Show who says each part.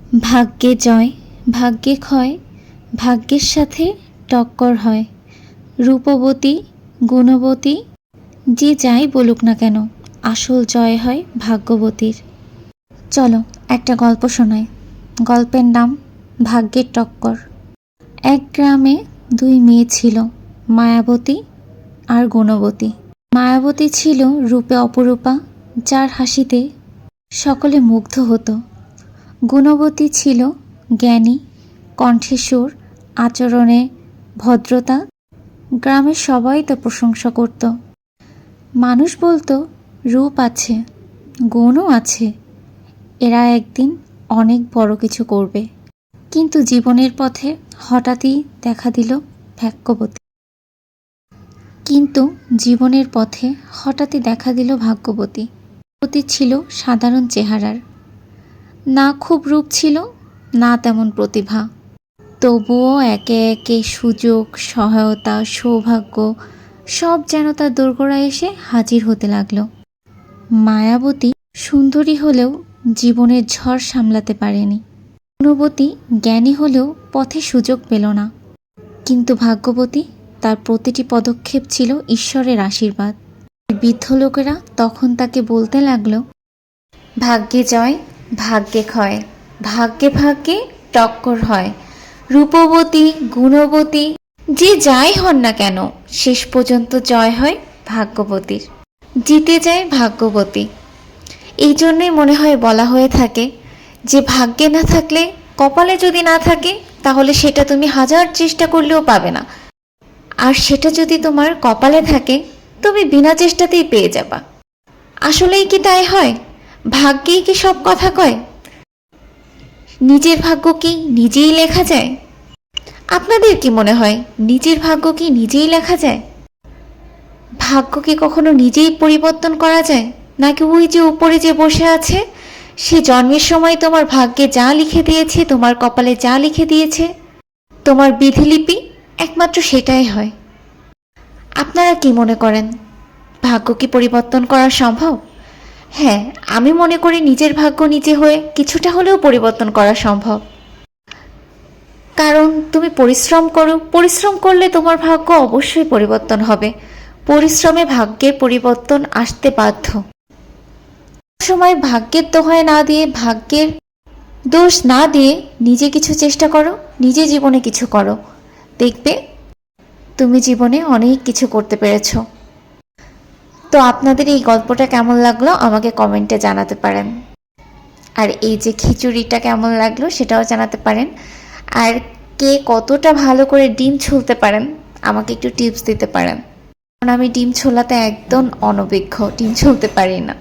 Speaker 1: ভাগ্যে জয় ভাগ্যে ক্ষয়, ভাগ্যের সাথে টক্কর হয়। রূপবতী গুণবতী যে যাই বলুক না কেন, আসল জয় হয় ভাগ্যবতীর। চলো একটা গল্প শোনাই। গল্পের নাম ভাগ্যের টক্কর। এক গ্রামে দুই মেয়ে ছিল, মায়াবতী আর গুণবতী। মায়াবতী ছিল রূপে অপরূপা, যার হাসিতে সকলে মুগ্ধ হতো। গুণবতী ছিল জ্ঞানী, কণ্ঠে সুর, আচরণে ভদ্রতা। গ্রামের সবাই তো প্রশংসা করত। মানুষ বলতো রূপ আছে, গুণও আছে, এরা একদিন অনেক বড় কিছু করবে। কিন্তু জীবনের পথে হঠাৎই দেখা দিল ভাগ্যবতী। ভাগ্যবতী ছিল সাধারণ চেহারার, না খুব রূপ ছিল, না তেমন প্রতিভা। তবুও একে একে সুযোগ, সহায়তা, সৌভাগ্য সব যেন তার দোরগোড়ায় এসে হাজির হতে লাগলো। মায়াবতী সুন্দরী হলেও জীবনের ঝড় সামলাতে পারেনি। গুণবতী জ্ঞানী হলেও পথে সুযোগ পেল না। কিন্তু ভাগ্যবতী, তার প্রতিটি পদক্ষেপ ছিল ঈশ্বরের আশীর্বাদ। বৃদ্ধ লোকেরা তখন তাকে বলতে লাগলো, ভাগ্যে জয় ভাগ্যে ক্ষয়, ভাগ্যে ভাগ্যে টক্কর হয়। রূপবতী গুণবতী যে যাই হন না কেন, শেষ পর্যন্ত জয় হয় ভাগ্যবতীর, জিতে যায় ভাগ্যবতী। এই জন্যই মনে হয় বলা হয়ে থাকে যে ভাগ্যে না থাকলে, কপালে যদি না থাকে, তাহলে সেটা তুমি হাজার চেষ্টা করলেও পাবে না। আর সেটা যদি তোমার কপালে থাকে, তুমি বিনা চেষ্টাতেই পেয়ে যাবা। আসলেই কি তাই হয়? ভাগ্যেই কি সব কথা কয়? নিজের ভাগ্য কি নিজেই লেখা যায়? আপনাদের কি মনে হয়, নিজের ভাগ্য কি নিজেই লেখা যায়? ভাগ্য কি কখনো নিজেই পরিবর্তন করা যায়, নাকি ওই যে উপরে যে বসে আছে, সে জন্মের সময় তোমার ভাগ্যে যা লিখে দিয়েছে, তোমার কপালে যা লিখে দিয়েছে, তোমার বিধিলিপি একমাত্র সেটাই হয়? আপনারা কি মনে করেন, ভাগ্য কি পরিবর্তন করা সম্ভব? হ্যাঁ, আমি মনে করি নিজের ভাগ্য নিজে হয়ে কিছুটা হলেও পরিবর্তন করা সম্ভব। কারণ তুমি পরিশ্রম করলে তোমার ভাগ্য অবশ্যই পরিবর্তন হবে। পরিশ্রমে ভাগ্যের পরিবর্তন আসতে বাধ্য। সময় ভাগ্যের দোহাই না দিয়ে, ভাগ্যের দোষ না দিয়ে নিজে কিছু চেষ্টা করো, নিজে জীবনে কিছু করো, দেখবে তুমি জীবনে অনেক কিছু করতে পেরেছ। তো আপনাদের এই গল্পটা কেমন লাগলো আমাকে কমেন্টে জানাতে পারেন। আর এই যে খিচুড়িটা কেমন লাগলো সেটাও জানাতে পারেন। আর কে কতটা ভালো করে ডিম ছুলতে পারেন আমাকে একটু টিপস দিতে পারেন, কারণ আমি ডিম ছোলাতে একদম অনভিজ্ঞ, ডিম ছুলতে পারি না।